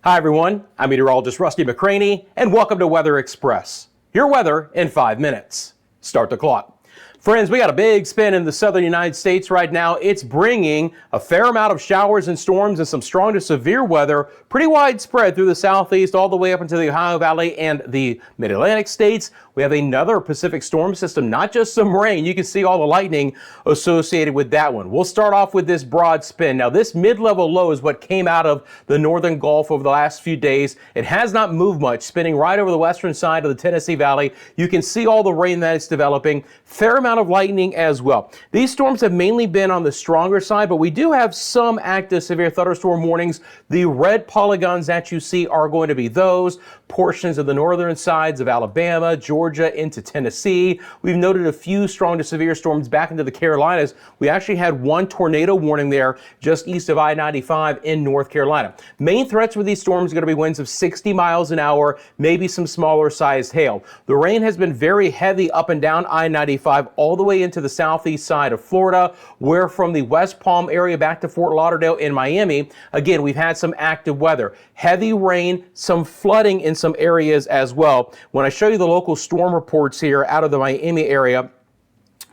Hi everyone, I'm meteorologist Rusty McCranie, and welcome to Weather Express. Your weather in 5 minutes. Start the clock. Friends, we got a big spin in the southern United States right now. It's bringing a fair amount of showers and storms and some strong to severe weather, pretty widespread through the southeast all the way up into the Ohio Valley and the mid-Atlantic states. We have another Pacific storm system, not just some rain. You can see all the lightning associated with that one. We'll start off with this broad spin. Now, this mid-level low is what came out of the northern Gulf over the last few days. It has not moved much, spinning right over the western side of the Tennessee Valley. You can see all the rain that it's developing. Fair amount of lightning as well. These storms have mainly been on the stronger side, but we do have some active severe thunderstorm warnings. The red polygons that you see are going to be those portions of the northern sides of Alabama, Georgia, into Tennessee. We've noted a few strong to severe storms back into the Carolinas. We actually had one tornado warning there just east of I-95 in North Carolina. Main threats with these storms are going to be winds of 60 miles an hour, maybe some smaller sized hail. The rain has been very heavy up and down I-95 all the way into the southeast side of Florida, where from the West Palm area back to Fort Lauderdale in Miami, again, we've had some active weather. Heavy rain, some flooding in some areas as well. When I show you the local storm reports here out of the Miami area,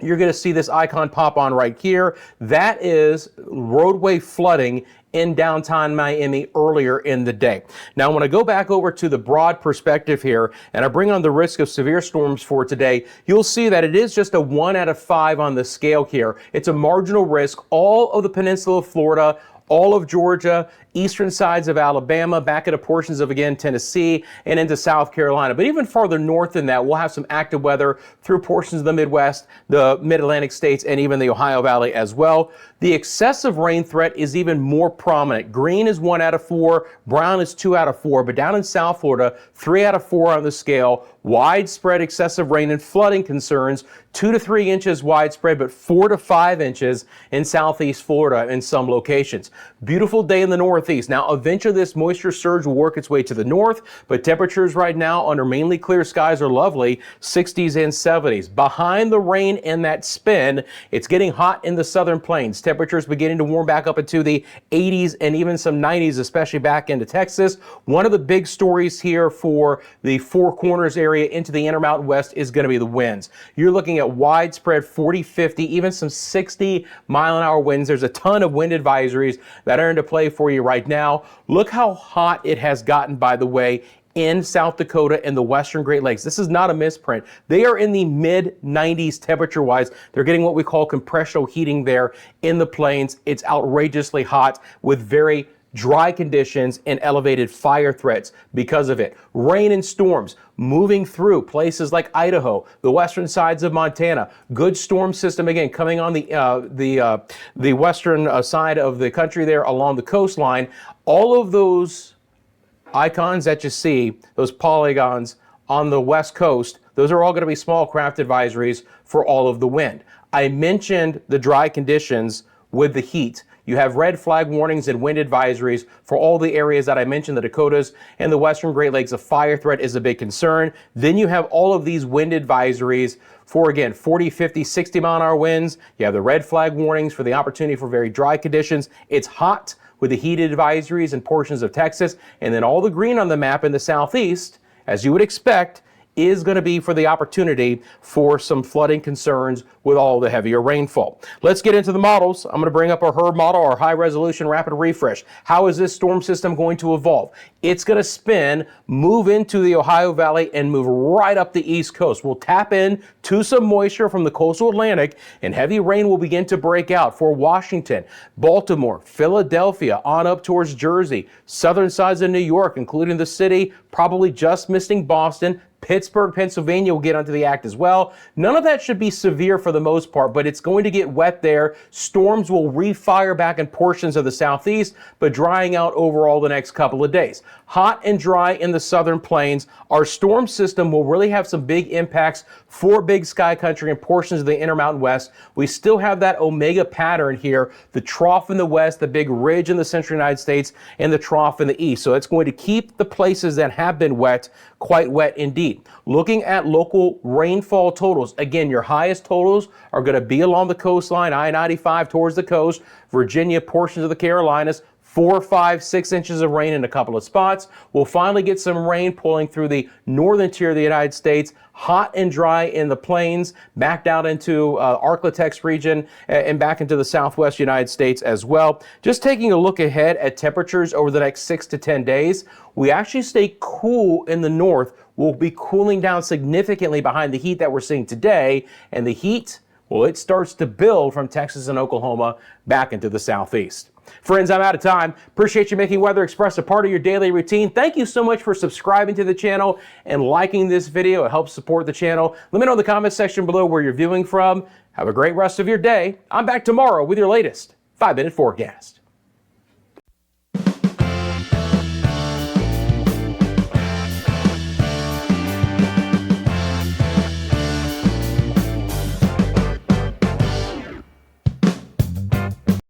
you're going to see this icon pop on right here. That is roadway flooding in downtown Miami earlier in the day. Now, when I go back over to the broad perspective here and I bring on the risk of severe storms for today, you'll see that it is just a 1 out of 5 on the scale here. It's a marginal risk. All of the peninsula of Florida, all of Georgia, eastern sides of Alabama, back into portions of, again, Tennessee and into South Carolina. But even farther north than that, we'll have some active weather through portions of the Midwest, the mid-Atlantic states, and even the Ohio Valley as well. The excessive rain threat is even more prominent. Green is 1 out of 4, brown is 2 out of 4, but down in South Florida, 3 out of 4 on the scale. Widespread excessive rain and flooding concerns, 2 to 3 inches widespread, but 4 to 5 inches in southeast Florida in some locations. Beautiful day in the northeast. Now, eventually this moisture surge will work its way to the north, but temperatures right now under mainly clear skies are lovely, 60s and 70s. Behind the rain and that spin, it's getting hot in the southern plains. Temperatures beginning to warm back up into the 80s and even some 90s, especially back into Texas. One of the big stories here for the Four Corners area into the Intermountain West is going to be the winds. You're looking at widespread 40, 50, even some 60-mile-an-hour winds. There's a ton of wind advisories that are into play for you right now. Look how hot it has gotten, by the way, in South Dakota and the western Great Lakes. This is not a misprint. They are in the mid-90s temperature-wise. They're getting what we call compressional heating there in the plains. It's outrageously hot with very dry conditions and elevated fire threats because of it. Rain and storms moving through places like Idaho, the western sides of Montana. Good storm system again coming on the western side of the country there along the coastline. All of those icons that you see, those polygons on the west coast, those are all going to be small craft advisories for all of the wind. I mentioned the dry conditions with the heat. You have red flag warnings and wind advisories for all the areas that I mentioned, the Dakotas and the western Great Lakes. A fire threat is a big concern. Then you have all of these wind advisories for, again, 40, 50, 60-mile-an-hour winds. You have the red flag warnings for the opportunity for very dry conditions. It's hot with the heat advisories in portions of Texas. And then all the green on the map in the southeast, as you would expect, is going to be for the opportunity for some flooding concerns with all the heavier rainfall. Let's get into the models. I'm going to bring up our HRRR model, our high resolution rapid refresh. How is this storm system going to evolve? It's going to spin, move into the Ohio Valley, and move right up the East Coast. We'll tap in to some moisture from the coastal Atlantic, and heavy rain will begin to break out for Washington, Baltimore, Philadelphia, on up towards Jersey, southern sides of New York, including the city, probably just missing Boston. Pittsburgh, Pennsylvania will get onto the act as well. None of that should be severe for the most part, but it's going to get wet there. Storms will refire back in portions of the southeast, but drying out overall the next couple of days. Hot and dry in the southern plains. Our storm system will really have some big impacts for Big Sky Country and portions of the Intermountain West. We still have that omega pattern here, the trough in the west, the big ridge in the central United States, and the trough in the east. So it's going to keep the places that have been wet quite wet indeed. Looking at local rainfall totals, again, your highest totals are going to be along the coastline, I-95 towards the coast, Virginia, portions of the Carolinas, 4, 5, 6 inches of rain in a couple of spots. We'll finally get some rain pulling through the northern tier of the United States, hot and dry in the plains, back down into Arklatex region and back into the southwest United States as well. Just taking a look ahead at temperatures over the next 6 to 10 days, we actually stay cool in the north. We'll be cooling down significantly behind the heat that we're seeing today, and the heat, well, it starts to build from Texas and Oklahoma back into the southeast. Friends, I'm out of time. Appreciate you making Weather Express a part of your daily routine. Thank you so much for subscribing to the channel and liking this video. It helps support the channel. Let me know in the comments section below where you're viewing from. Have a great rest of your day. I'm back tomorrow with your latest 5-minute forecast.